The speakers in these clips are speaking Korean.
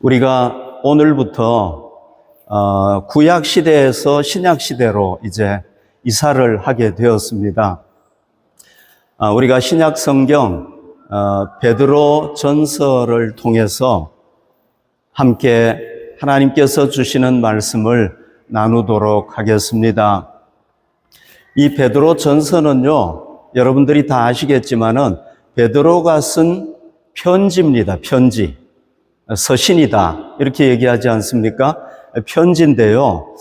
우리가 오늘부터 구약 시대에서 신약 시대로 이제 이사를 하게 되었습니다. 우리가 신약 성경 베드로 전서를 통해서 함께 하나님께서 주시는 말씀을 나누도록 하겠습니다. 이 베드로 전서는요, 여러분들이 다 아시겠지만은 베드로가 쓴 편지입니다. 편지. 서신이다. 이렇게 얘기하지 않습니까? 편지인데요.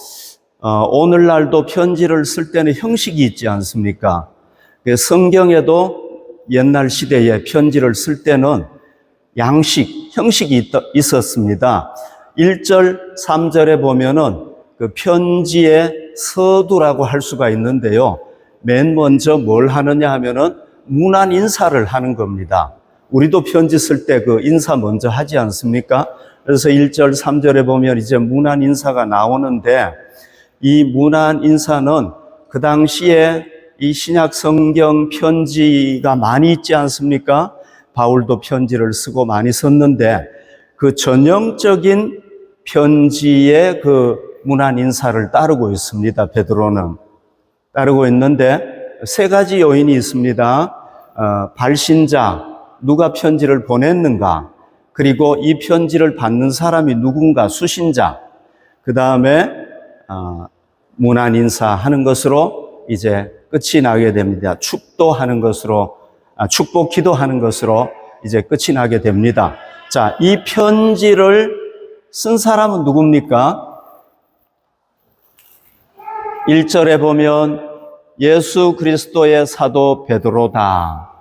오늘날도 편지를 쓸 때는 형식이 있지 않습니까? 성경에도 옛날 시대에 편지를 쓸 때는 형식이 있었습니다. 1절, 3절에 보면은 그 편지의 서두라고 할 수가 있는데요. 맨 먼저 뭘 하느냐 하면은 문안 인사를 하는 겁니다. 우리도 편지 쓸 때 그 인사 먼저 하지 않습니까? 그래서 1절, 3절에 보면 이제 문안 인사가 나오는데, 이 문안 인사는 그 당시에 이 신약 성경 편지가 많이 있지 않습니까? 바울도 편지를 쓰고 많이 썼는데, 그 전형적인 편지의 그 문안 인사를 따르고 있습니다. 베드로는 따르고 있는데, 세 가지 요인이 있습니다. 발신자, 누가 편지를 보냈는가, 그리고 이 편지를 받는 사람이 누군가, 수신자, 그 다음에 문안 인사하는 것으로 이제 끝이 나게 됩니다. 축복 기도하는 것으로 이제 끝이 나게 됩니다. 자, 이 편지를 쓴 사람은 누굽니까? 1절에 보면 예수 그리스도의 사도 베드로다.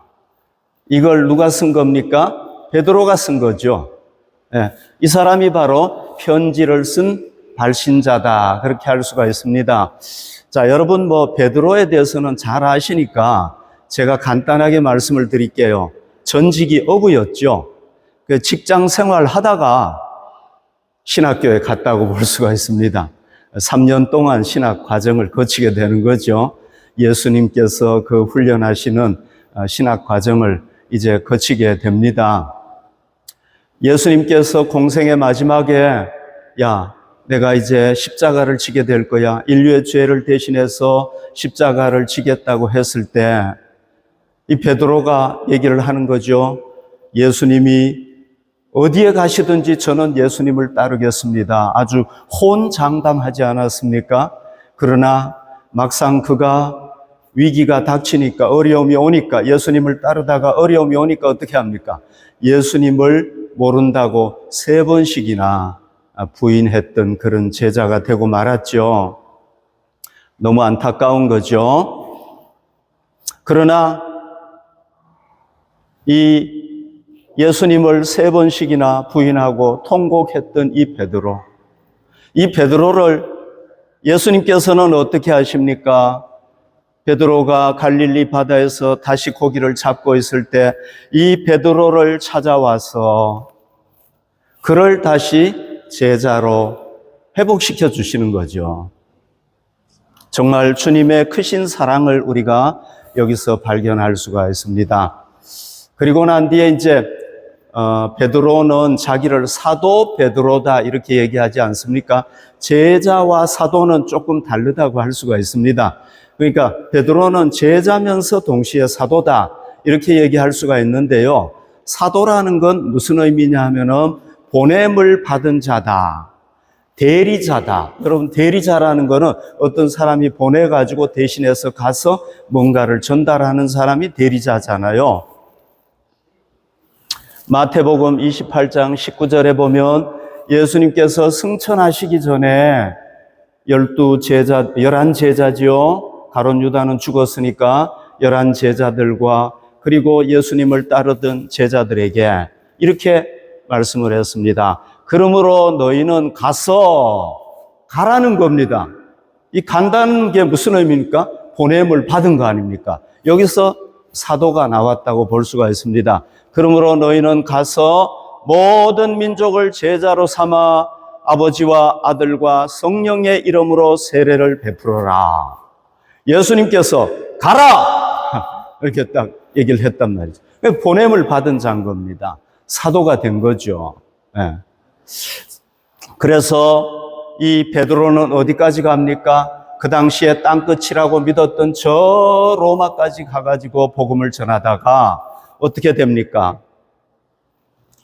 이걸 누가 쓴 겁니까? 베드로가 쓴 거죠. 이 사람이 바로 편지를 쓴 발신자다. 그렇게 할 수가 있습니다. 자, 여러분 베드로에 대해서는 잘 아시니까 제가 간단하게 말씀을 드릴게요. 전직이 어부였죠. 직장 생활 하다가 신학교에 갔다고 볼 수가 있습니다. 3년 동안 신학 과정을 거치게 되는 거죠. 예수님께서 그 훈련하시는 신학 과정을 이제 거치게 됩니다. 예수님께서 공생의 마지막에 내가 이제 십자가를 지게 될 거야. 인류의 죄를 대신해서 십자가를 지겠다고 했을 때 이 베드로가 얘기를 하는 거죠. 예수님이 어디에 가시든지 저는 예수님을 따르겠습니다. 아주 호언장담하지 않았습니까? 그러나 막상 그가 위기가 닥치니까, 어려움이 오니까, 예수님을 따르다가 어려움이 오니까 어떻게 합니까? 예수님을 모른다고 3번씩이나 부인했던 그런 제자가 되고 말았죠. 너무 안타까운 거죠. 그러나 이 예수님을 3번씩이나 부인하고 통곡했던 이 베드로를 예수님께서는 어떻게 하십니까? 베드로가 갈릴리 바다에서 다시 고기를 잡고 있을 때 이 베드로를 찾아와서 그를 다시 제자로 회복시켜 주시는 거죠. 정말 주님의 크신 사랑을 우리가 여기서 발견할 수가 있습니다. 그리고 난 뒤에 이제 베드로는 자기를 사도 베드로다 이렇게 얘기하지 않습니까? 제자와 사도는 조금 다르다고 할 수가 있습니다. 그러니까 베드로는 제자면서 동시에 사도다 이렇게 얘기할 수가 있는데요. 사도라는 건 무슨 의미냐 하면은 보냄을 받은 자다, 대리자다. 여러분, 대리자라는 거는 어떤 사람이 보내가지고 대신해서 가서 뭔가를 전달하는 사람이 대리자잖아요. 마태복음 28장 19절에 보면 예수님께서 승천하시기 전에 11제자지요. 가룟 유다는 죽었으니까 11제자들과 그리고 예수님을 따르던 제자들에게 이렇게 말씀을 했습니다. 그러므로 너희는 가라는 겁니다. 이 간다는 게 무슨 의미입니까? 보냄을 받은 거 아닙니까? 여기서 사도가 나왔다고 볼 수가 있습니다. 그러므로 너희는 가서 모든 민족을 제자로 삼아 아버지와 아들과 성령의 이름으로 세례를 베풀어라. 예수님께서 가라! 이렇게 딱 얘기를 했단 말이죠. 보냄을 받은 자인 겁니다. 사도가 된 거죠. 네. 그래서 이 베드로는 어디까지 갑니까? 그 당시에 땅끝이라고 믿었던 저 로마까지 가가지고 복음을 전하다가 어떻게 됩니까?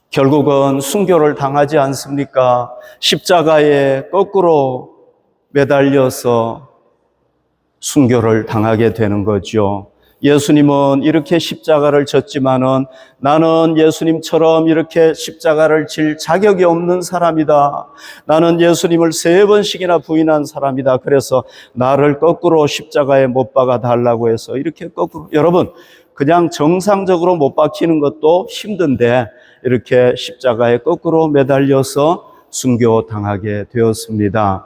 결국은 순교를 당하지 않습니까? 십자가에 거꾸로 매달려서 순교를 당하게 되는 거죠. 예수님은 이렇게 십자가를 졌지만은 나는 예수님처럼 이렇게 십자가를 질 자격이 없는 사람이다. 나는 예수님을 3번씩이나 부인한 사람이다. 그래서 나를 거꾸로 십자가에 못 박아 달라고 해서 이렇게 거꾸로, 여러분, 그냥 정상적으로 못 박히는 것도 힘든데 이렇게 십자가에 거꾸로 매달려서 순교 당하게 되었습니다.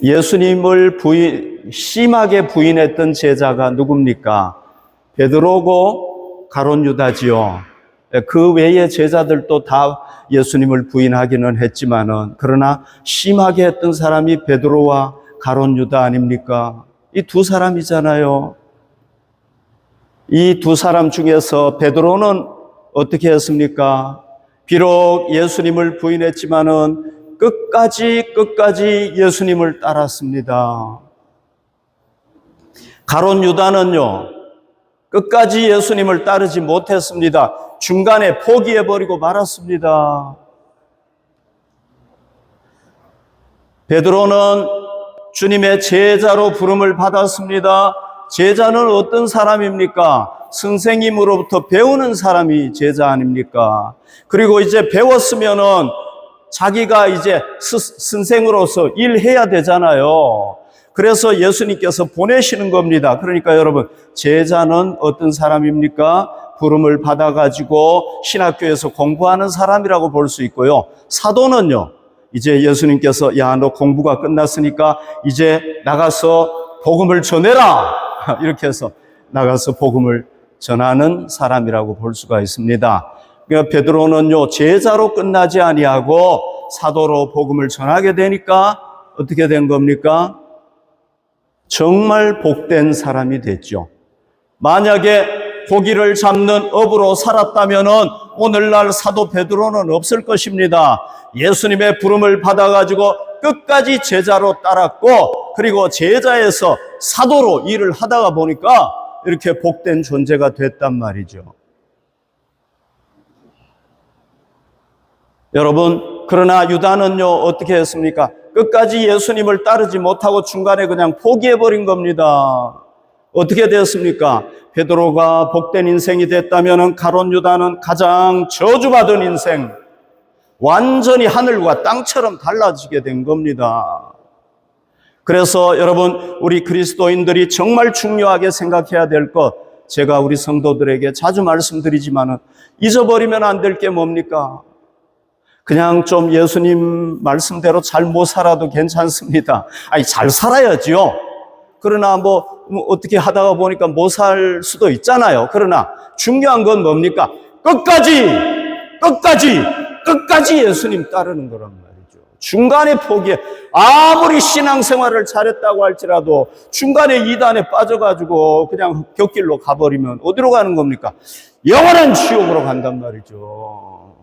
예수님을 심하게 부인했던 제자가 누굽니까? 베드로고 가룟 유다지요. 그 외의 제자들도 다 예수님을 부인하기는 했지만은, 그러나 심하게 했던 사람이 베드로와 가룟 유다 아닙니까? 이 두 사람이잖아요. 이 두 사람 중에서 베드로는 어떻게 했습니까? 비록 예수님을 부인했지만은 끝까지 예수님을 따랐습니다. 가룟 유다는요, 끝까지 예수님을 따르지 못했습니다. 중간에 포기해버리고 말았습니다. 베드로는 주님의 제자로 부름을 받았습니다. 제자는 어떤 사람입니까? 선생님으로부터 배우는 사람이 제자 아닙니까? 그리고 이제 배웠으면은 자기가 이제 선생으로서 일해야 되잖아요. 그래서 예수님께서 보내시는 겁니다. 그러니까 여러분, 제자는 어떤 사람입니까? 부름을 받아가지고 신학교에서 공부하는 사람이라고 볼 수 있고요. 사도는요, 이제 예수님께서 야, 너 공부가 끝났으니까 이제 나가서 복음을 전해라, 이렇게 해서 나가서 복음을 전하는 사람이라고 볼 수가 있습니다. 그러니까 베드로는요, 제자로 끝나지 아니하고 사도로 복음을 전하게 되니까 어떻게 된 겁니까? 정말 복된 사람이 됐죠. 만약에 고기를 잡는 업으로 살았다면은 오늘날 사도 베드로는 없을 것입니다. 예수님의 부름을 받아가지고 끝까지 제자로 따랐고, 그리고 제자에서 사도로 일을 하다가 보니까 이렇게 복된 존재가 됐단 말이죠. 여러분, 그러나 유다는요, 어떻게 했습니까? 끝까지 예수님을 따르지 못하고 중간에 그냥 포기해버린 겁니다. 어떻게 되었습니까? 베드로가 복된 인생이 됐다면 가룟 유다는 가장 저주받은 인생, 완전히 하늘과 땅처럼 달라지게 된 겁니다. 그래서 여러분, 우리 그리스도인들이 정말 중요하게 생각해야 될 것, 제가 우리 성도들에게 자주 말씀드리지만은 잊어버리면 안 될 게 뭡니까? 그냥 좀 예수님 말씀대로 잘 못 살아도 괜찮습니다. 아니, 잘 살아야지요. 그러나 뭐 어떻게 하다가 보니까 못 살 수도 있잖아요. 그러나 중요한 건 뭡니까? 끝까지 예수님 따르는 거란 말이죠. 중간에 포기해. 아무리 신앙생활을 잘했다고 할지라도 중간에 이단에 빠져가지고 그냥 곁길로 가버리면 어디로 가는 겁니까? 영원한 지옥으로 간단 말이죠.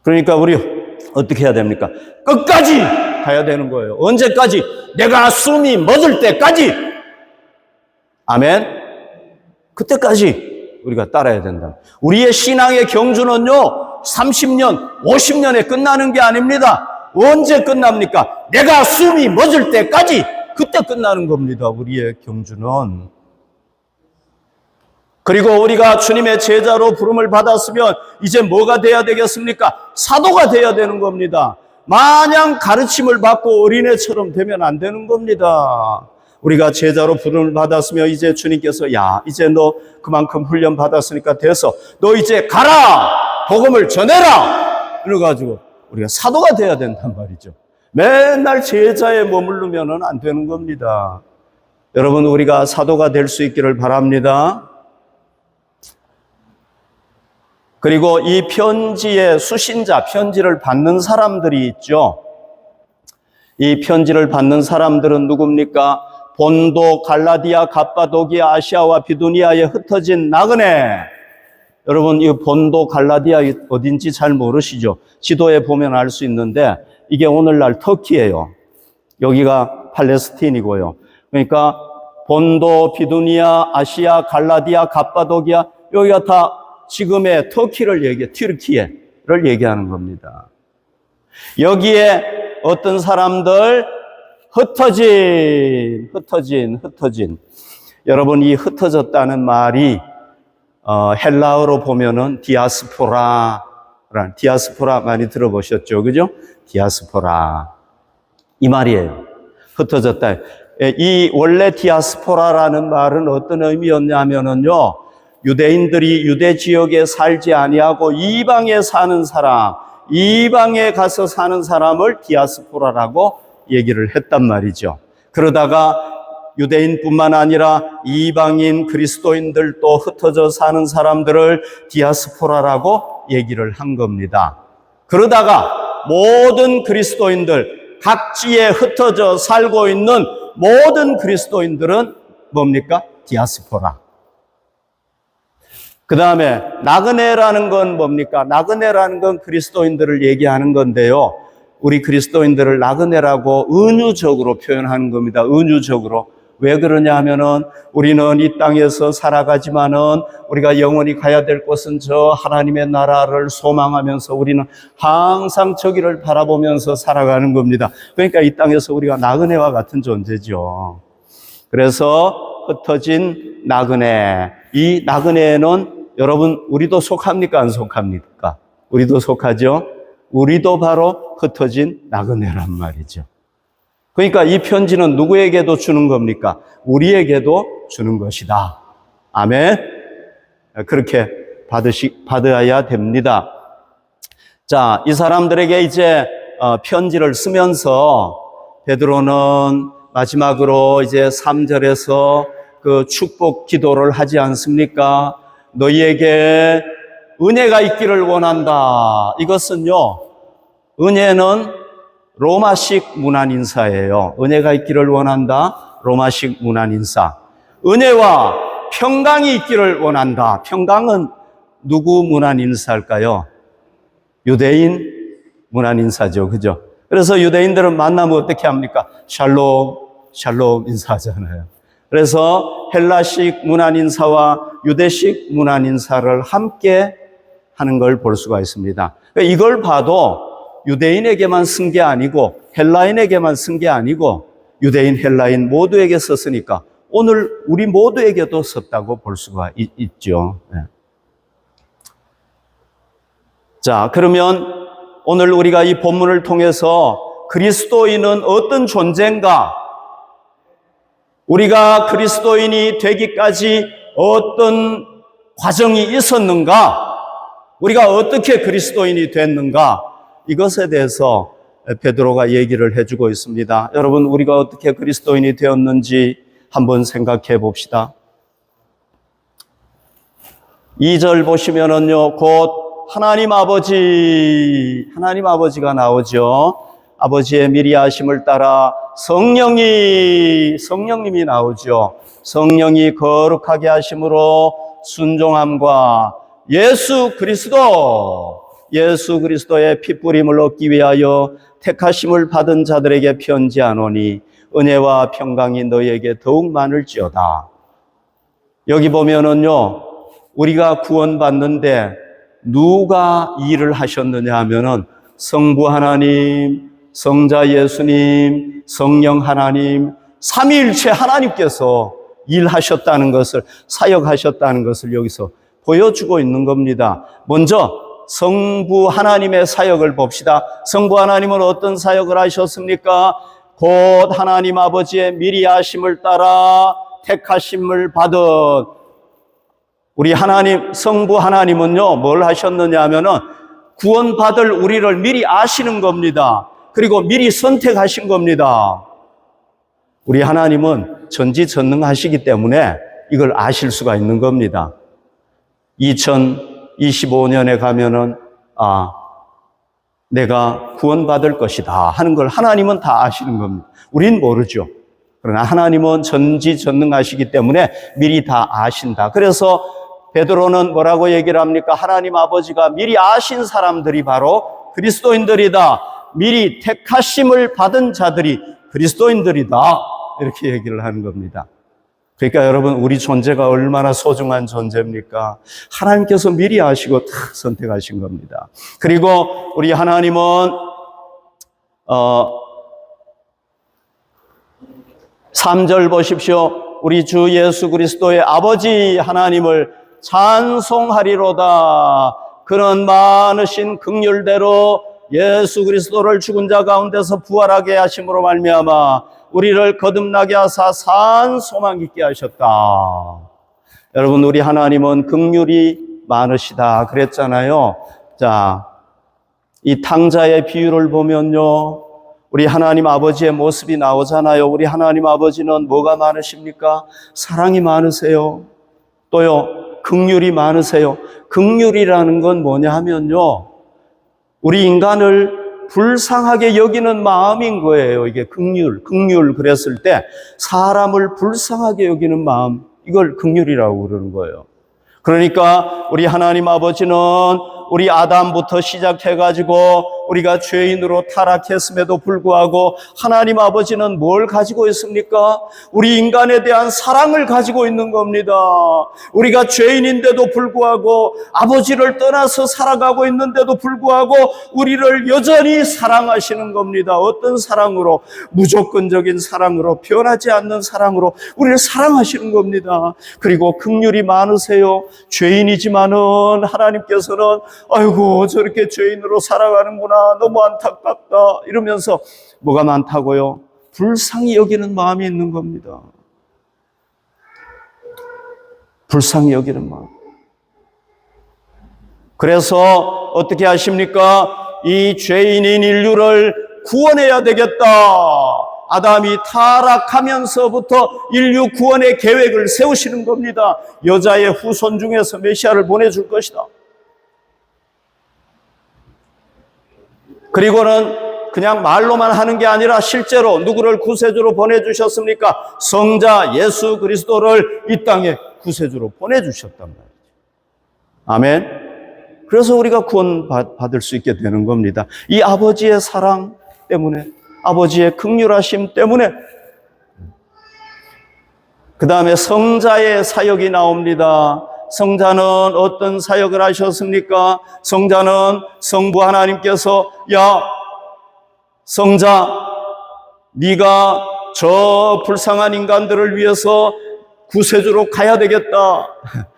그러니까 우리 어떻게 해야 됩니까? 끝까지 가야 되는 거예요. 언제까지? 내가 숨이 멎을 때까지. 아멘. 그때까지 우리가 따라야 된다. 우리의 신앙의 경주는요, 30년, 50년에 끝나는 게 아닙니다. 언제 끝납니까? 내가 숨이 멎을 때까지. 그때 끝나는 겁니다. 우리의 경주는. 그리고 우리가 주님의 제자로 부름을 받았으면 이제 뭐가 돼야 되겠습니까? 사도가 돼야 되는 겁니다. 마냥 가르침을 받고 어린애처럼 되면 안 되는 겁니다. 우리가 제자로 부름을 받았으면 이제 주님께서 야, 이제 너 그만큼 훈련 받았으니까 돼서 너 이제 가라! 복음을 전해라! 이래가지고 우리가 사도가 돼야 된단 말이죠. 맨날 제자에 머무르면 안 되는 겁니다. 여러분, 우리가 사도가 될 수 있기를 바랍니다. 그리고 이 편지의 수신자, 편지를 받는 사람들이 있죠. 이 편지를 받는 사람들은 누굽니까? 본도, 갈라디아, 갑바도기아, 아시아와 비두니아에 흩어진 나그네, 여러분, 이 본도 갈라디아 어딘지 잘 모르시죠? 지도에 보면 알 수 있는데 이게 오늘날 터키예요. 여기가 팔레스틴이고요. 그러니까 본도, 비두니아, 아시아, 갈라디아, 갑바도기아 여기가 다 지금의 터키를 튀르키예를 얘기하는 겁니다. 여기에 어떤 사람들 흩어진. 여러분, 이 흩어졌다는 말이 헬라어로 보면은 디아스포라 많이 들어보셨죠? 그죠? 디아스포라. 이 말이에요. 흩어졌다. 이 원래 디아스포라라는 말은 어떤 의미였냐면은요, 유대인들이 유대 지역에 살지 아니하고 이방에 사는 사람, 이방에 가서 사는 사람을 디아스포라라고 얘기를 했단 말이죠. 그러다가 유대인뿐만 아니라 이방인 그리스도인들도 흩어져 사는 사람들을 디아스포라라고 얘기를 한 겁니다. 그러다가 모든 그리스도인들, 각지에 흩어져 살고 있는 모든 그리스도인들은 뭡니까? 디아스포라. 그 다음에 나그네라는 건 뭡니까? 나그네라는 건 그리스도인들을 얘기하는 건데요. 우리 그리스도인들을 나그네라고 은유적으로 표현하는 겁니다. 은유적으로. 왜 그러냐 하면은 우리는 이 땅에서 살아가지만은 우리가 영원히 가야 될 곳은 저 하나님의 나라를 소망하면서 우리는 항상 저기를 바라보면서 살아가는 겁니다. 그러니까 이 땅에서 우리가 나그네와 같은 존재죠. 그래서 흩어진 나그네. 이 나그네에는 여러분 우리도 속합니까? 안 속합니까? 우리도 속하죠. 우리도 바로 흩어진 나그네란 말이죠. 그러니까 이 편지는 누구에게도 주는 겁니까? 우리에게도 주는 것이다. 아멘. 그렇게 받아야 됩니다. 자, 이 사람들에게 이제 편지를 쓰면서 베드로는 마지막으로 이제 3절에서 그 축복 기도를 하지 않습니까? 너희에게 은혜가 있기를 원한다. 이것은요, 은혜는 로마식 문안 인사예요. 은혜가 있기를 원한다. 로마식 문안 인사. 은혜와 평강이 있기를 원한다. 평강은 누구 문안 인사일까요? 유대인 문안 인사죠. 그죠? 그래서 유대인들은 만나면 어떻게 합니까? 샬롬 인사하잖아요. 그래서 헬라식 문안 인사와 유대식 문안 인사를 함께 하는 걸 볼 수가 있습니다. 이걸 봐도 유대인에게만 쓴 게 아니고 헬라인에게만 쓴 게 아니고 유대인, 헬라인 모두에게 썼으니까 오늘 우리 모두에게도 썼다고 볼 수가 있죠. 네. 자, 그러면 오늘 우리가 이 본문을 통해서 그리스도인은 어떤 존재인가? 우리가 그리스도인이 되기까지 어떤 과정이 있었는가? 우리가 어떻게 그리스도인이 됐는가? 이것에 대해서 베드로가 얘기를 해주고 있습니다. 여러분, 우리가 어떻게 그리스도인이 되었는지 한번 생각해 봅시다. 2절 보시면은요, 곧 하나님 아버지가 나오죠. 아버지의 미리 하심을 따라 성령님이 나오죠. 성령이 거룩하게 하심으로 순종함과 예수 그리스도의 핏부림을 얻기 위하여 택하심을 받은 자들에게 편지하노니 은혜와 평강이 너희에게 더욱 많을지어다. 여기 보면은요, 우리가 구원받는데 누가 일을 하셨느냐 하면은 성부 하나님, 성자 예수님, 성령 하나님, 삼위일체 하나님께서 일하셨다는 것을, 사역하셨다는 것을 여기서 보여주고 있는 겁니다. 먼저 성부 하나님의 사역을 봅시다. 성부 하나님은 어떤 사역을 하셨습니까? 곧 하나님 아버지의 미리 하심을 따라 택하심을 받은 우리 하나님, 성부 하나님은요, 뭘 하셨느냐 하면은 구원받을 우리를 미리 아시는 겁니다. 그리고 미리 선택하신 겁니다. 우리 하나님은 전지전능하시기 때문에 이걸 아실 수가 있는 겁니다. 2025년에 가면은 내가 구원받을 것이다 하는 걸 하나님은 다 아시는 겁니다. 우린 모르죠. 그러나 하나님은 전지전능하시기 때문에 미리 다 아신다. 그래서 베드로는 뭐라고 얘기를 합니까? 하나님 아버지가 미리 아신 사람들이 바로 그리스도인들이다. 미리 택하심을 받은 자들이 그리스도인들이다. 이렇게 얘기를 하는 겁니다. 그러니까 여러분, 우리 존재가 얼마나 소중한 존재입니까? 하나님께서 미리 아시고 탁 선택하신 겁니다. 그리고 우리 하나님은 3절 보십시오. 우리 주 예수 그리스도의 아버지 하나님을 찬송하리로다. 그는 많으신 긍휼대로 예수 그리스도를 죽은 자 가운데서 부활하게 하심으로 말미암아 우리를 거듭나게 하사 산 소망 있게 하셨다. 여러분, 우리 하나님은 긍휼이 많으시다 그랬잖아요. 자, 이 탕자의 비유를 보면요, 우리 하나님 아버지의 모습이 나오잖아요. 우리 하나님 아버지는 뭐가 많으십니까? 사랑이 많으세요. 또요, 긍휼이 많으세요. 긍휼이라는 건 뭐냐 하면요, 우리 인간을 불쌍하게 여기는 마음인 거예요. 이게 긍휼 그랬을 때 사람을 불쌍하게 여기는 마음, 이걸 긍휼이라고 그러는 거예요. 그러니까 우리 하나님 아버지는 우리 아담부터 시작해가지고 우리가 죄인으로 타락했음에도 불구하고 하나님 아버지는 뭘 가지고 있습니까? 우리 인간에 대한 사랑을 가지고 있는 겁니다. 우리가 죄인인데도 불구하고 아버지를 떠나서 살아가고 있는데도 불구하고 우리를 여전히 사랑하시는 겁니다. 어떤 사랑으로? 무조건적인 사랑으로, 변하지 않는 사랑으로 우리를 사랑하시는 겁니다. 그리고 긍휼이 많으세요. 죄인이지만은 하나님께서는 아이고, 저렇게 죄인으로 살아가는구나, 너무 안타깝다 이러면서 뭐가 많다고요? 불쌍히 여기는 마음이 있는 겁니다. 불쌍히 여기는 마음. 그래서 어떻게 하십니까? 이 죄인인 인류를 구원해야 되겠다. 아담이 타락하면서부터 인류 구원의 계획을 세우시는 겁니다. 여자의 후손 중에서 메시아를 보내줄 것이다. 그리고는 그냥 말로만 하는 게 아니라 실제로 누구를 구세주로 보내주셨습니까? 성자 예수 그리스도를 이 땅에 구세주로 보내주셨단 말이죠. 아멘. 그래서 우리가 구원 받을 수 있게 되는 겁니다. 이 아버지의 사랑 때문에, 아버지의 긍휼하심 때문에. 그 다음에 성자의 사역이 나옵니다. 성자는 어떤 사역을 하셨습니까? 성자는 성부 하나님께서, 야, 성자, 네가 저 불쌍한 인간들을 위해서 구세주로 가야 되겠다.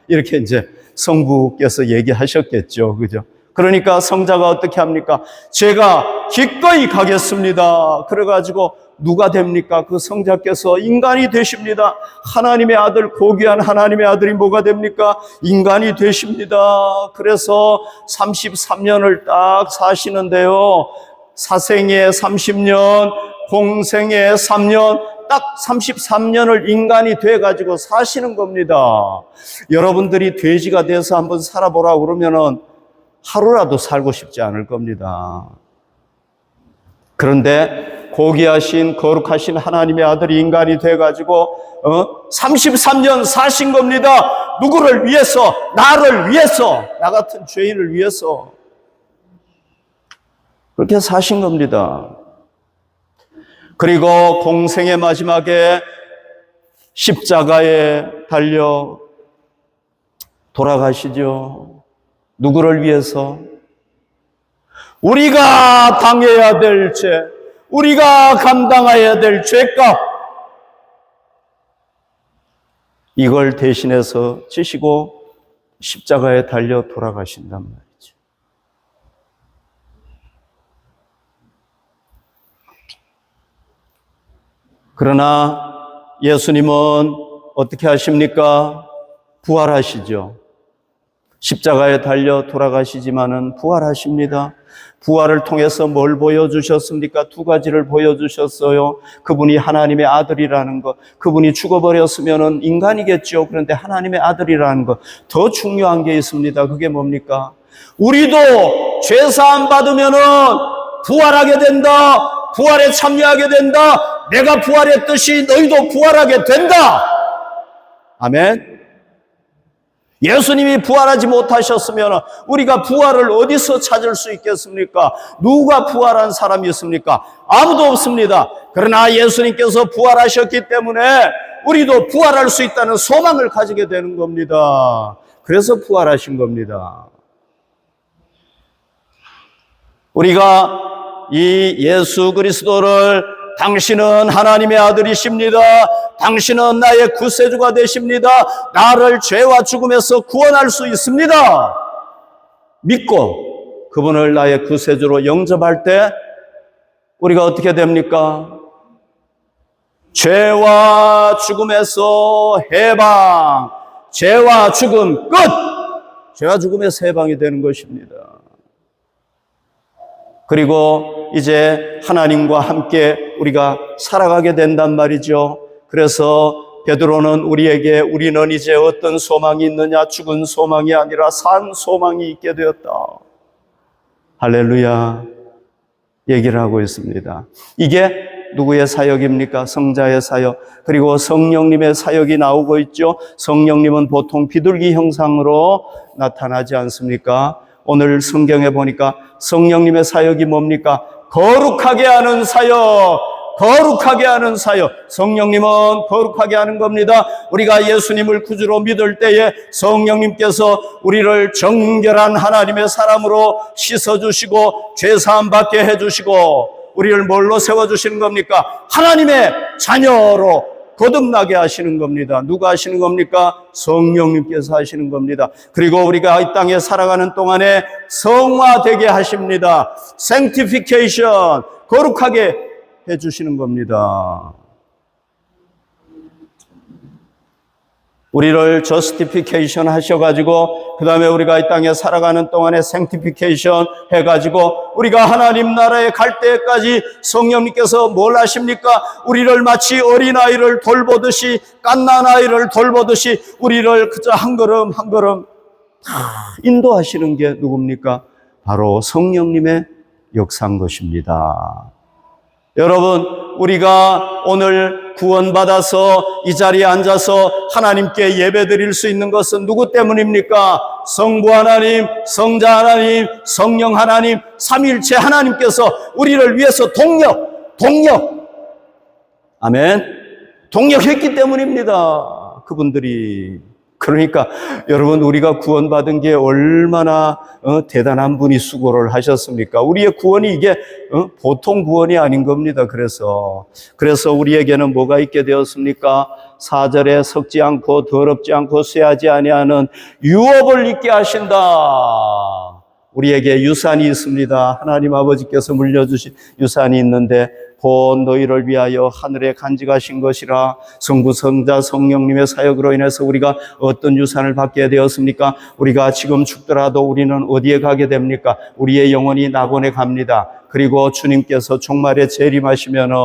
이렇게 이제 성부께서 얘기하셨겠죠. 그죠? 그러니까 성자가 어떻게 합니까? 제가 기꺼이 가겠습니다. 그래가지고 누가 됩니까? 그 성자께서 인간이 되십니다. 하나님의 아들, 고귀한 하나님의 아들이 뭐가 됩니까? 인간이 되십니다. 그래서 33년을 딱 사시는데요. 사생에 30년, 공생에 3년, 딱 33년을 인간이 돼가지고 사시는 겁니다. 여러분들이 돼지가 돼서 한번 살아보라고 그러면은 하루라도 살고 싶지 않을 겁니다. 그런데 고귀하신 거룩하신 하나님의 아들이 인간이 돼가지고 33년 사신 겁니다. 누구를 위해서? 나를 위해서, 나 같은 죄인을 위해서 그렇게 사신 겁니다. 그리고 공생의 마지막에 십자가에 달려 돌아가시죠. 누구를 위해서? 우리가 당해야 될 죄, 우리가 감당해야 될 죄값, 이걸 대신해서 지시고 십자가에 달려 돌아가신단 말이죠. 그러나 예수님은 어떻게 하십니까? 부활하시죠. 십자가에 달려 돌아가시지만은 부활하십니다. 부활을 통해서 뭘 보여주셨습니까? 두 가지를 보여주셨어요. 그분이 하나님의 아들이라는 것. 그분이 죽어버렸으면은 인간이겠죠. 그런데 하나님의 아들이라는 것. 더 중요한 게 있습니다. 그게 뭡니까? 우리도 죄사함 받으면은 부활하게 된다. 부활에 참여하게 된다. 내가 부활했듯이 너희도 부활하게 된다. 아멘. 예수님이 부활하지 못하셨으면 우리가 부활을 어디서 찾을 수 있겠습니까? 누가 부활한 사람이 있습니까? 아무도 없습니다. 그러나 예수님께서 부활하셨기 때문에 우리도 부활할 수 있다는 소망을 가지게 되는 겁니다. 그래서 부활하신 겁니다. 우리가 이 예수 그리스도를 당신은 하나님의 아들이십니다. 당신은 나의 구세주가 되십니다. 나를 죄와 죽음에서 구원할 수 있습니다. 믿고 그분을 나의 구세주로 영접할 때 우리가 어떻게 됩니까? 죄와 죽음에서 해방, 죄와 죽음 끝! 죄와 죽음에서 해방이 되는 것입니다. 그리고 이제 하나님과 함께 우리가 살아가게 된단 말이죠. 그래서 베드로는 우리에게 우리는 이제 어떤 소망이 있느냐? 죽은 소망이 아니라 산 소망이 있게 되었다. 할렐루야. 얘기를 하고 있습니다. 이게 누구의 사역입니까? 성자의 사역. 그리고 성령님의 사역이 나오고 있죠. 성령님은 보통 비둘기 형상으로 나타나지 않습니까? 오늘 성경에 보니까 성령님의 사역이 뭡니까? 거룩하게 하는 사역. 거룩하게 하는 사역. 성령님은 거룩하게 하는 겁니다. 우리가 예수님을 구주로 믿을 때에 성령님께서 우리를 정결한 하나님의 사람으로 씻어주시고 죄사함 받게 해주시고 우리를 뭘로 세워주시는 겁니까? 하나님의 자녀로 거듭나게 하시는 겁니다. 누가 하시는 겁니까? 성령님께서 하시는 겁니다. 그리고 우리가 이 땅에 살아가는 동안에 성화되게 하십니다. sanctification, 거룩하게 해주시는 겁니다. 우리를 justification 하셔가지고 그 다음에 우리가 이 땅에 살아가는 동안에 sanctification 해가지고 우리가 하나님 나라에 갈 때까지 성령님께서 뭘 하십니까? 우리를 마치 어린아이를 돌보듯이 갓난아이를 돌보듯이 우리를 그저 한 걸음 한 걸음 다 인도하시는 게 누굽니까? 바로 성령님의 역사인 것입니다. 여러분, 우리가 오늘 구원받아서 이 자리에 앉아서 하나님께 예배드릴 수 있는 것은 누구 때문입니까? 성부 하나님, 성자 하나님, 성령 하나님, 삼위일체 하나님께서 우리를 위해서 아멘, 동력했기 때문입니다. 그분들이. 그러니까 여러분, 우리가 구원받은 게 얼마나 대단한 분이 수고를 하셨습니까? 우리의 구원이 이게 보통 구원이 아닌 겁니다. 그래서 우리에게는 뭐가 있게 되었습니까? 4절에 섞지 않고 더럽지 않고 쇠하지 아니하는 유업을 있게 하신다. 우리에게 유산이 있습니다. 하나님 아버지께서 물려주신 유산이 있는데 곧 너희를 위하여 하늘에 간직하신 것이라. 성부, 성자, 성령님의 사역으로 인해서 우리가 어떤 유산을 받게 되었습니까? 우리가 지금 죽더라도 우리는 어디에 가게 됩니까? 우리의 영혼이 낙원에 갑니다. 그리고 주님께서 종말에 재림하시면은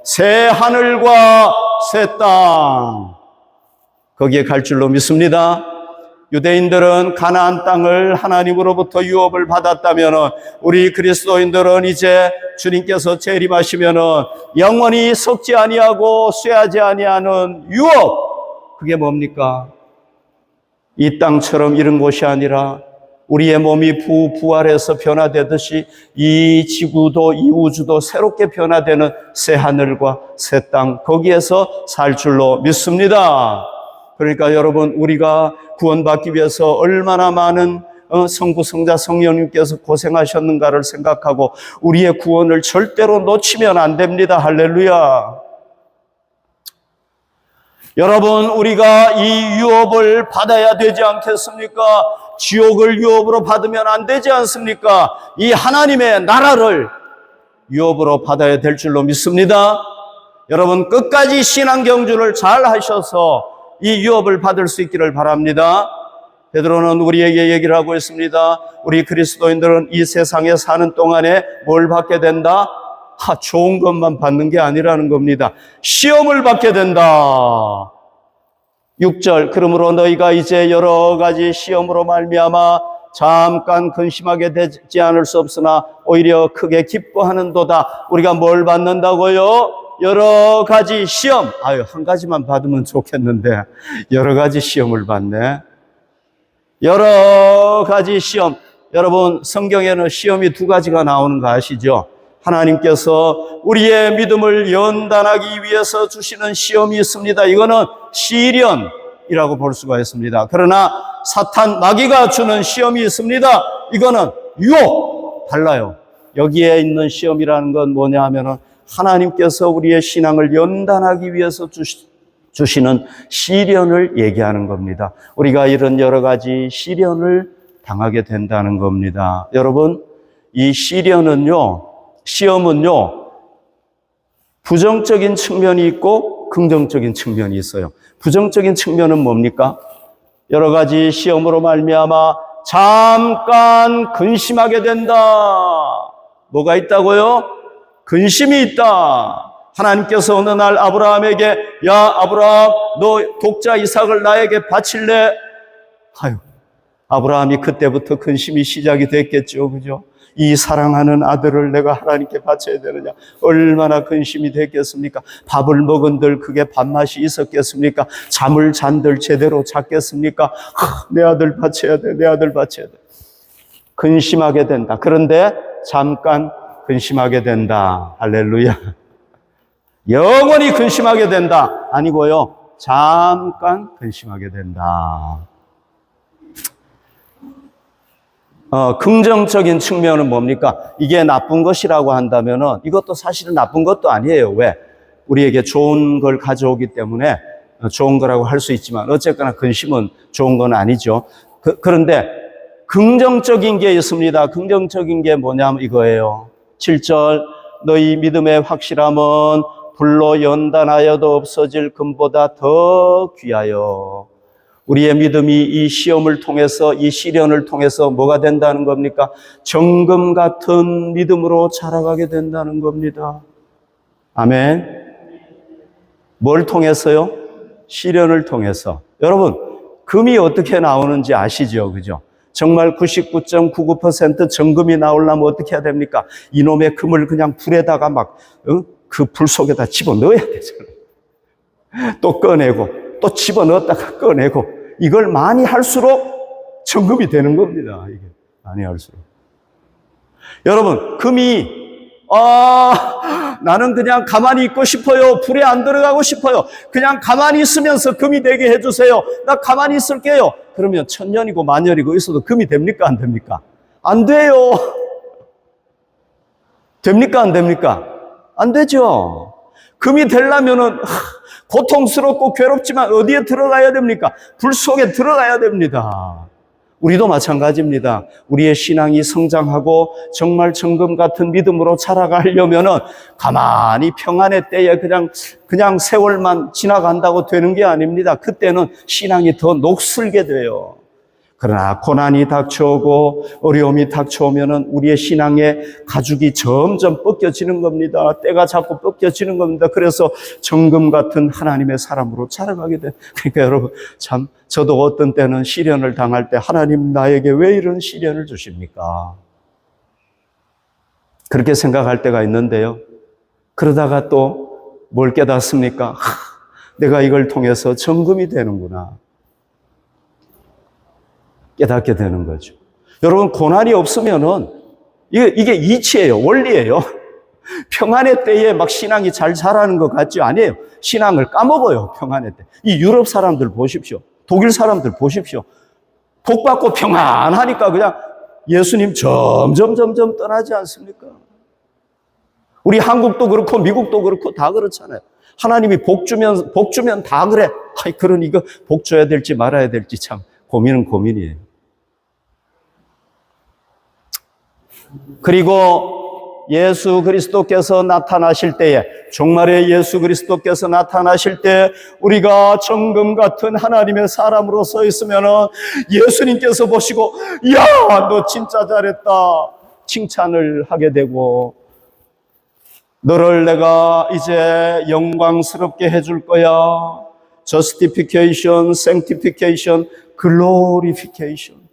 새 하늘과 새 땅, 거기에 갈 줄로 믿습니다. 유대인들은 가나안 땅을 하나님으로부터 유업을 받았다면 우리 그리스도인들은 이제 주님께서 재림하시면 영원히 썩지 아니하고 쇠하지 아니하는 유업, 그게 뭡니까? 이 땅처럼 이런 곳이 아니라 우리의 몸이 부활해서 변화되듯이 이 지구도 이 우주도 새롭게 변화되는 새 하늘과 새 땅, 거기에서 살 줄로 믿습니다. 그러니까 여러분, 우리가 구원받기 위해서 얼마나 많은 성부, 성자, 성령님께서 고생하셨는가를 생각하고 우리의 구원을 절대로 놓치면 안 됩니다. 할렐루야. 여러분, 우리가 이 유업을 받아야 되지 않겠습니까? 지옥을 유업으로 받으면 안 되지 않습니까? 이 하나님의 나라를 유업으로 받아야 될 줄로 믿습니다. 여러분, 끝까지 신앙 경주를 잘 하셔서 이 유업을 받을 수 있기를 바랍니다. 베드로는 우리에게 얘기를 하고 있습니다. 우리 그리스도인들은 이 세상에 사는 동안에 뭘 받게 된다? 좋은 것만 받는 게 아니라는 겁니다. 시험을 받게 된다. 6절, 그러므로 너희가 이제 여러 가지 시험으로 말미암아 잠깐 근심하게 되지 않을 수 없으나 오히려 크게 기뻐하는도다. 우리가 뭘 받는다고요? 여러 가지 시험. 한 가지만 받으면 좋겠는데 여러 가지 시험을 받네. 여러 가지 시험, 여러분 성경에는 시험이 두 가지가 나오는 거 아시죠? 하나님께서 우리의 믿음을 연단하기 위해서 주시는 시험이 있습니다. 이거는 시련이라고 볼 수가 있습니다. 그러나 사탄 마귀가 주는 시험이 있습니다. 이거는 유혹, 달라요. 여기에 있는 시험이라는 건 뭐냐 하면은 하나님께서 우리의 신앙을 연단하기 위해서 주시는 시련을 얘기하는 겁니다. 우리가 이런 여러 가지 시련을 당하게 된다는 겁니다. 여러분, 이 시련은요, 시험은요, 부정적인 측면이 있고 긍정적인 측면이 있어요. 부정적인 측면은 뭡니까? 여러 가지 시험으로 말미암아 잠깐 근심하게 된다. 뭐가 있다고요? 근심이 있다. 하나님께서 어느 날 아브라함에게, 야 아브라함, 너 독자 이삭을 나에게 바칠래? 아유, 아브라함이 그때부터 근심이 시작이 됐겠죠. 그죠? 이 사랑하는 아들을 내가 하나님께 바쳐야 되느냐, 얼마나 근심이 됐겠습니까? 밥을 먹은들 그게 밥맛이 있었겠습니까? 잠을 잔들 제대로 잤겠습니까? 내 아들 바쳐야 돼, 내 아들 바쳐야 돼. 근심하게 된다. 그런데 잠깐 근심하게 된다. 할렐루야. 영원히 근심하게 된다. 아니고요, 잠깐 근심하게 된다. 긍정적인 측면은 뭡니까? 이게 나쁜 것이라고 한다면은 이것도 사실은 나쁜 것도 아니에요. 왜? 우리에게 좋은 걸 가져오기 때문에 좋은 거라고 할 수 있지만 어쨌거나 근심은 좋은 건 아니죠. 그런데 긍정적인 게 있습니다. 긍정적인 게 뭐냐면 이거예요. 7절, 너희 믿음의 확실함은 불로 연단하여도 없어질 금보다 더 귀하여. 우리의 믿음이 이 시험을 통해서, 이 시련을 통해서 뭐가 된다는 겁니까? 정금 같은 믿음으로 자라가게 된다는 겁니다. 아멘. 뭘 통해서요? 시련을 통해서. 여러분, 금이 어떻게 나오는지 아시죠? 그죠? 정말 99.99% 정금이 나오려면 어떻게 해야 됩니까? 이놈의 금을 그냥 불에다가 막, 그 불 속에다 집어넣어야 되잖아요. 또 꺼내고, 또 집어넣었다가 꺼내고, 이걸 많이 할수록 정금이 되는 겁니다. 이게 많이 할수록. 여러분, 금이, 나는 그냥 가만히 있고 싶어요. 불에 안 들어가고 싶어요. 그냥 가만히 있으면서 금이 되게 해주세요. 나 가만히 있을게요. 그러면 천년이고 만년이고 있어도 금이 됩니까? 안 됩니까? 안 돼요. 됩니까? 안 됩니까? 안 되죠. 금이 되려면은 고통스럽고 괴롭지만 어디에 들어가야 됩니까? 불 속에 들어가야 됩니다. 우리도 마찬가지입니다. 우리의 신앙이 성장하고 정말 정금 같은 믿음으로 자라가려면은 가만히 평안의 때에 그냥 세월만 지나간다고 되는 게 아닙니다. 그때는 신앙이 더 녹슬게 돼요. 그러나 고난이 닥쳐오고 어려움이 닥쳐오면은 우리의 신앙의 가죽이 점점 벗겨지는 겁니다. 때가 자꾸 벗겨지는 겁니다. 그래서 정금 같은 하나님의 사람으로 자라가게 돼. 그러니까 여러분, 참 저도 어떤 때는 시련을 당할 때 하나님 나에게 왜 이런 시련을 주십니까? 그렇게 생각할 때가 있는데요. 그러다가 또 뭘 깨닫습니까? 내가 이걸 통해서 정금이 되는구나. 깨닫게 되는 거죠. 여러분, 고난이 없으면은 이게 이치예요. 원리예요. 평안의 때에 막 신앙이 잘 자라는 것 같죠? 아니에요. 신앙을 까먹어요. 평안의 때. 이 유럽 사람들 보십시오. 독일 사람들 보십시오. 복 받고 평안하니까 그냥 예수님 점점 떠나지 않습니까? 우리 한국도 그렇고 미국도 그렇고 다 그렇잖아요. 하나님이 복 주면 다 그래. 그러니 이거 복 줘야 될지 말아야 될지 참 고민이에요. 그리고 예수 그리스도께서 나타나실 때에, 종말의 예수 그리스도께서 나타나실 때 우리가 정금 같은 하나님의 사람으로 서 있으면은 예수님께서 보시고, 야, 너 진짜 잘했다. 칭찬을 하게 되고, 너를 내가 이제 영광스럽게 해줄 거야. Justification, Sanctification, Glorification.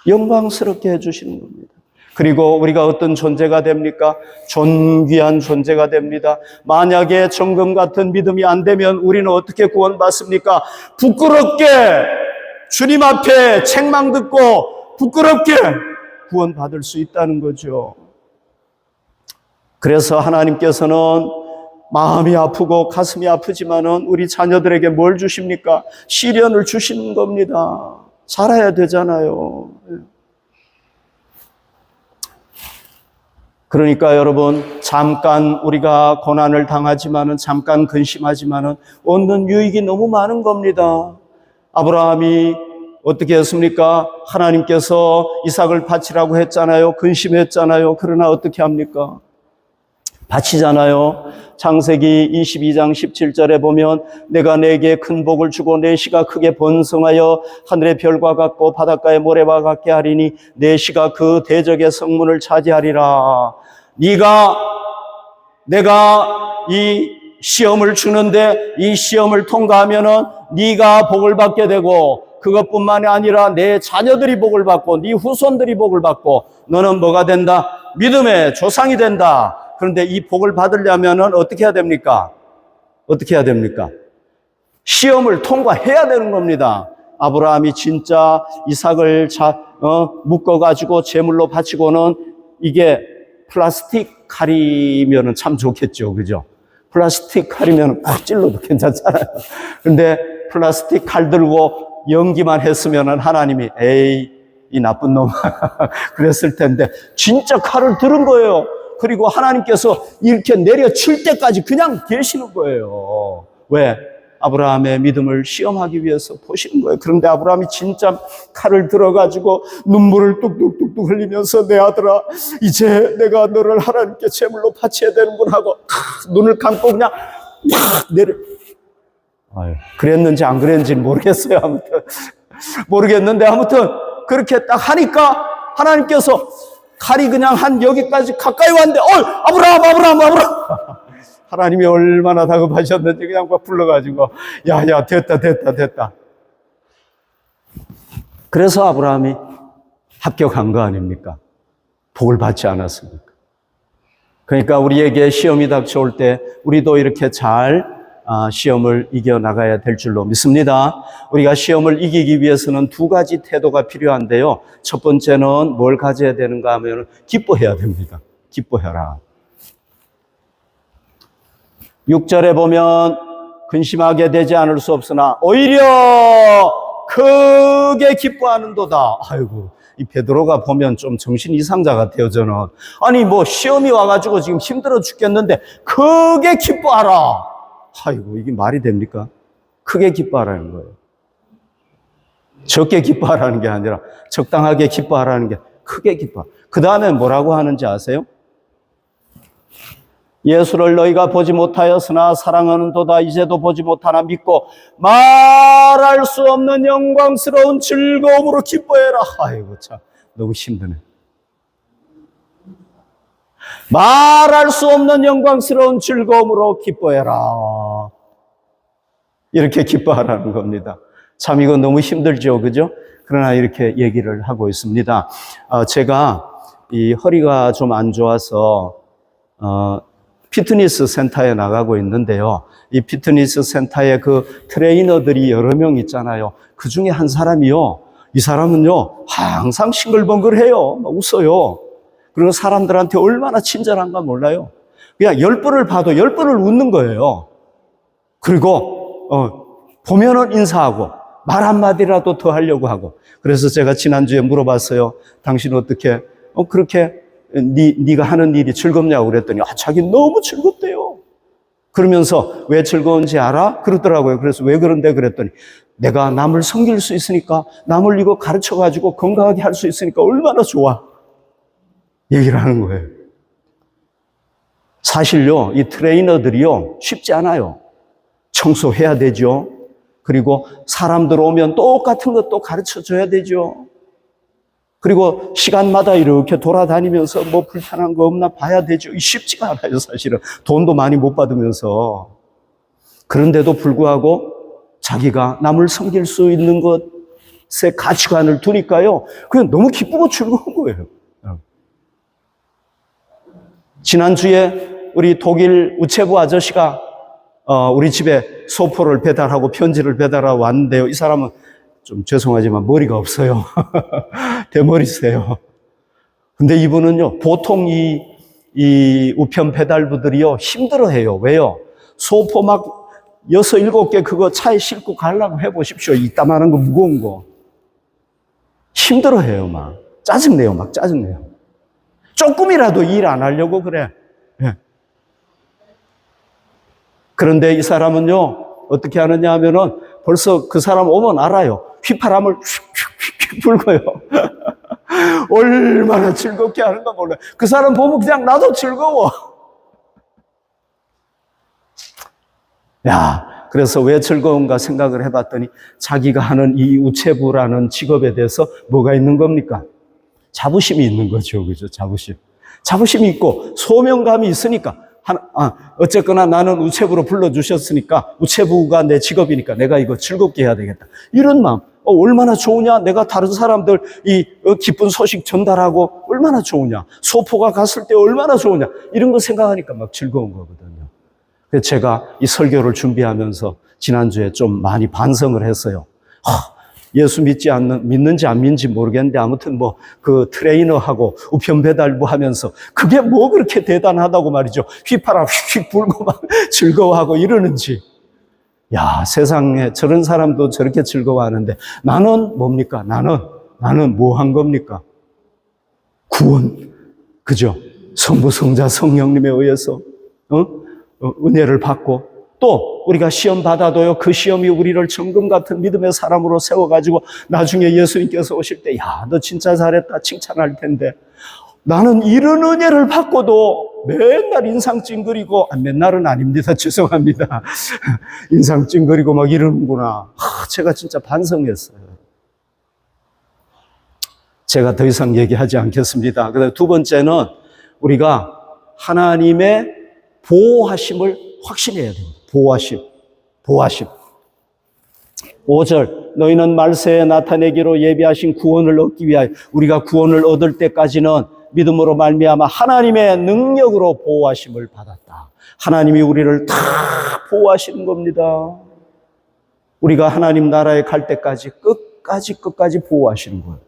영광스럽게 해주시는 겁니다. 그리고 우리가 어떤 존재가 됩니까? 존귀한 존재가 됩니다. 만약에 정금 같은 믿음이 안 되면 우리는 어떻게 구원받습니까? 부끄럽게 주님 앞에 책망 듣고 부끄럽게 구원받을 수 있다는 거죠. 그래서 하나님께서는 마음이 아프고 가슴이 아프지만은 우리 자녀들에게 뭘 주십니까? 시련을 주시는 겁니다. 살아야 되잖아요. 그러니까 여러분, 잠깐 우리가 고난을 당하지만은, 잠깐 근심하지만은 얻는 유익이 너무 많은 겁니다. 아브라함이 어떻게 했습니까? 하나님께서 이삭을 바치라고 했잖아요. 근심했잖아요. 그러나 어떻게 합니까? 바치잖아요. 창세기 22장 17절에 보면 내가 네게 큰 복을 주고 네 씨가 크게 번성하여 하늘의 별과 같고 바닷가의 모래와 같게 하리니 네 씨가 그 대적의 성문을 차지하리라. 내가 이 시험을 주는데 이 시험을 통과하면은 네가 복을 받게 되고, 그것뿐만이 아니라 내 자녀들이 복을 받고 네 후손들이 복을 받고 너는 뭐가 된다? 믿음의 조상이 된다. 그런데 이 복을 받으려면은 어떻게 해야 됩니까? 어떻게 해야 됩니까? 시험을 통과해야 되는 겁니다. 아브라함이 진짜 이삭을 묶어가지고 제물로 바치고는, 이게 플라스틱 칼이면은 참 좋겠죠. 그죠? 플라스틱 칼이면 팍 찔러도 괜찮잖아요. 근데 플라스틱 칼 들고 연기만 했으면은 하나님이 에이, 이 나쁜 놈. 그랬을 텐데, 진짜 칼을 들은 거예요. 그리고 하나님께서 이렇게 내려칠 때까지 그냥 계시는 거예요. 왜? 아브라함의 믿음을 시험하기 위해서 보시는 거예요. 그런데 아브라함이 진짜 칼을 들어가지고 눈물을 뚝뚝뚝뚝 흘리면서 내 아들아, 이제 내가 너를 하나님께 제물로 바쳐야 되는구나 하고 눈을 감고 그냥 내려. 그랬는지 안 그랬는지는 모르겠어요. 모르겠는데 아무튼 그렇게 딱 하니까 하나님께서 칼이 그냥 한 여기까지 가까이 왔는데, 아브라함. 하나님이 얼마나 다급하셨는지 그냥 막 불러가지고, 야, 됐다. 그래서 아브라함이 합격한 거 아닙니까? 복을 받지 않았습니까? 그러니까 우리에게 시험이 닥쳐올 때 우리도 이렇게 잘 시험을 이겨나가야 될 줄로 믿습니다. 우리가 시험을 이기기 위해서는 두 가지 태도가 필요한데요. 첫 번째는 뭘 가져야 되는가 하면 기뻐해야 됩니다. 기뻐해라. 6절에 보면 근심하게 되지 않을 수 없으나 오히려 크게 기뻐하는도다. 아이고, 이 베드로가 보면 좀 정신 이상자 같아요, 저는. 아니, 시험이 와가지고 지금 힘들어 죽겠는데 크게 기뻐하라. 아이고, 이게 말이 됩니까? 크게 기뻐하라는 거예요. 적게 기뻐하라는 게 아니라 적당하게 기뻐하라는 게 크게 기뻐. 그 다음에 뭐라고 하는지 아세요? 예수를 너희가 보지 못하였으나 사랑하는도다. 이제도 보지 못하나 믿고 말할 수 없는 영광스러운 즐거움으로 기뻐해라. 아이고, 참 너무 힘드네. 말할 수 없는 영광스러운 즐거움으로 기뻐해라. 이렇게 기뻐하라는 겁니다. 참 이거 너무 힘들죠, 그죠? 그러나 이렇게 얘기를 하고 있습니다. 제가 이 허리가 좀 안 좋아서 피트니스 센터에 나가고 있는데요. 이 피트니스 센터에 그 트레이너들이 여러 명 있잖아요. 그 중에 한 사람이요. 이 사람은요, 항상 싱글벙글해요. 막 웃어요. 그리고 사람들한테 얼마나 친절한가 몰라요. 그냥 10분을 봐도 10분을 웃는 거예요. 그리고 보면은 인사하고 말 한마디라도 더 하려고 하고. 그래서 제가 지난주에 물어봤어요. 당신 어떻게 그렇게 네가 하는 일이 즐겁냐고 그랬더니 자기 너무 즐겁대요. 그러면서 왜 즐거운지 알아? 그러더라고요. 그래서 왜 그런데 그랬더니 내가 남을 섬길 수 있으니까, 남을 이거 가르쳐가지고 건강하게 할 수 있으니까 얼마나 좋아. 얘기를 하는 거예요. 사실요, 이 트레이너들이요, 쉽지 않아요. 청소해야 되죠. 그리고 사람들 오면 똑같은 것도 가르쳐 줘야 되죠. 그리고 시간마다 이렇게 돌아다니면서 뭐 불편한 거 없나 봐야 되죠. 쉽지가 않아요, 사실은. 돈도 많이 못 받으면서. 그런데도 불구하고 자기가 남을 섬길 수 있는 것에 가치관을 두니까요, 그냥 너무 기쁘고 즐거운 거예요. 지난주에 우리 독일 우체부 아저씨가 우리 집에 소포를 배달하고 편지를 배달하고 왔는데요. 이 사람은 좀 죄송하지만 머리가 없어요. 대머리세요. 근데 이분은요, 보통 이 우편 배달부들이요, 힘들어해요. 왜요? 소포 막 6, 7개 그거 차에 싣고 가려고 해보십시오. 이따만한 거, 무거운 거. 힘들어해요, 막. 짜증내요, 막 짜증내요. 조금이라도 일 안 하려고 그래. 예. 그런데 이 사람은요, 어떻게 하느냐 하면은 벌써 그 사람 오면 알아요. 휘파람을 휙휙휙 불고요. 얼마나 즐겁게 하는가 몰라요. 그 사람 보면 그냥 나도 즐거워. 야, 그래서 왜 즐거운가 생각을 해봤더니 자기가 하는 이 우체부라는 직업에 대해서 뭐가 있는 겁니까? 자부심이 있는 거죠. 그죠? 자부심이 있고 소명감이 있으니까 어쨌거나 나는 우체부로 불러주셨으니까 우체부가 내 직업이니까 내가 이거 즐겁게 해야 되겠다. 이런 마음. 얼마나 좋으냐? 내가 다른 사람들 이 기쁜 소식 전달하고 얼마나 좋으냐? 소포가 갔을 때 얼마나 좋으냐? 이런 거 생각하니까 막 즐거운 거거든요. 그래서 제가 이 설교를 준비하면서 지난주에 좀 많이 반성을 했어요. 예수 믿는지 안 믿는지 모르겠는데 아무튼 뭐 그 트레이너하고 우편 배달부 하면서 그게 뭐 그렇게 대단하다고 말이죠. 휘파람 휙휙 불고 막 즐거워하고 이러는지. 야, 세상에 저런 사람도 저렇게 즐거워하는데 나는 뭡니까? 나는 뭐 한 겁니까? 구원. 그죠? 성부, 성자, 성령님에 의해서 은혜를 받고 또 우리가 시험 받아도요, 그 시험이 우리를 정금 같은 믿음의 사람으로 세워가지고 나중에 예수님께서 오실 때, 야, 너 진짜 잘했다 칭찬할 텐데 나는 이런 은혜를 받고도 맨날 인상 찡그리고, 맨날은 아닙니다. 죄송합니다. 인상 찡그리고 막 이러는구나. 제가 진짜 반성했어요. 제가 더 이상 얘기하지 않겠습니다. 그다음 두 번째는 우리가 하나님의 보호하심을 확신해야 됩니다. 보호하심. 5절, 너희는 말세에 나타내기로 예비하신 구원을 얻기 위하여 우리가 구원을 얻을 때까지는 믿음으로 말미암아 하나님의 능력으로 보호하심을 받았다. 하나님이 우리를 다 보호하시는 겁니다. 우리가 하나님 나라에 갈 때까지 끝까지 보호하시는 거예요.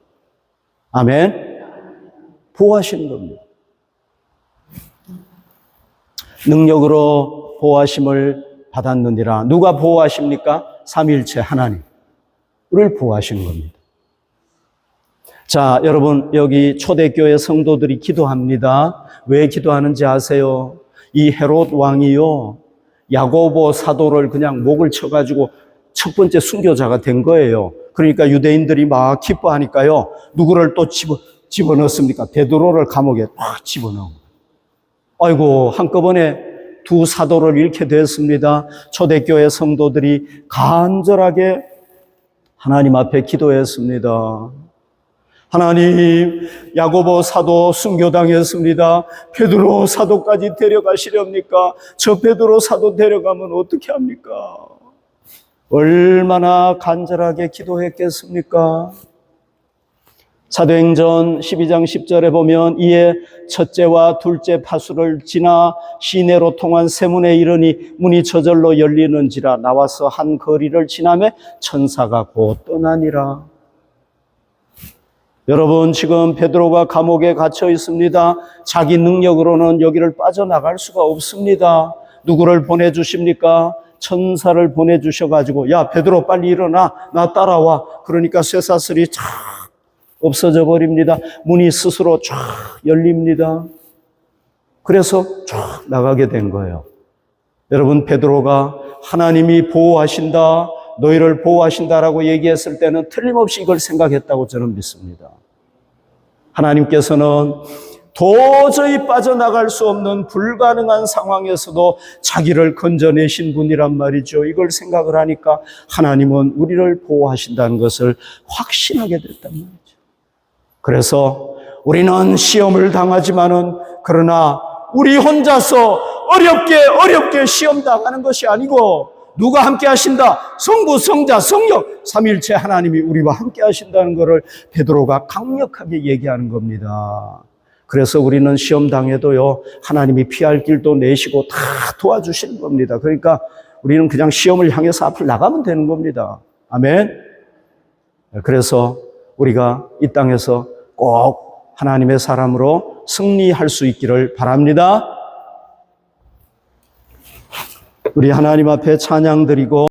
아멘. 보호하시는 겁니다. 능력으로 보호하심을 받았느니라. 누가 보호하십니까? 삼위일체 하나님. 우리를 보호하시는 겁니다. 자, 여러분, 여기 초대교회 성도들이 기도합니다. 왜 기도하는지 아세요? 이 헤롯 왕이요, 야고보 사도를 그냥 목을 쳐가지고 첫 번째 순교자가 된 거예요. 그러니까 유대인들이 막 기뻐하니까요, 누구를 또 집어넣습니까? 베드로를 감옥에 딱 집어넣은 거예요. 아이고, 한꺼번에 두 사도를 잃게 됐습니다. 초대교회 성도들이 간절하게 하나님 앞에 기도했습니다. 하나님, 야고보 사도 순교당했습니다. 베드로 사도까지 데려가시렵니까? 저 베드로 사도 데려가면 어떻게 합니까? 얼마나 간절하게 기도했겠습니까? 사도행전 12장 10절에 보면 이에 첫째와 둘째 파수를 지나 시내로 통한 세문에 이르니 문이 저절로 열리는지라 나와서 한 거리를 지나매 천사가 곧 떠나니라. 여러분, 지금 베드로가 감옥에 갇혀 있습니다. 자기 능력으로는 여기를 빠져나갈 수가 없습니다. 누구를 보내주십니까? 천사를 보내주셔가지고, 야, 베드로 빨리 일어나. 나 따라와. 그러니까 쇠사슬이 쫙 없어져 버립니다. 문이 스스로 쫙 열립니다. 그래서 쫙 나가게 된 거예요. 여러분, 베드로가 하나님이 보호하신다, 너희를 보호하신다라고 얘기했을 때는 틀림없이 이걸 생각했다고 저는 믿습니다. 하나님께서는 도저히 빠져나갈 수 없는 불가능한 상황에서도 자기를 건져내신 분이란 말이죠. 이걸 생각을 하니까 하나님은 우리를 보호하신다는 것을 확신하게 됐단 말이죠. 그래서 우리는 시험을 당하지만은 그러나 우리 혼자서 어렵게 시험 당하는 것이 아니고 누가 함께 하신다? 성부, 성자, 성령, 삼위일체 하나님이 우리와 함께 하신다는 것을 베드로가 강력하게 얘기하는 겁니다. 그래서 우리는 시험 당해도요, 하나님이 피할 길도 내시고 다 도와주시는 겁니다. 그러니까 우리는 그냥 시험을 향해서 앞을 나가면 되는 겁니다. 아멘. 그래서 우리가 이 땅에서 꼭 하나님의 사람으로 승리할 수 있기를 바랍니다. 우리 하나님 앞에 찬양 드리고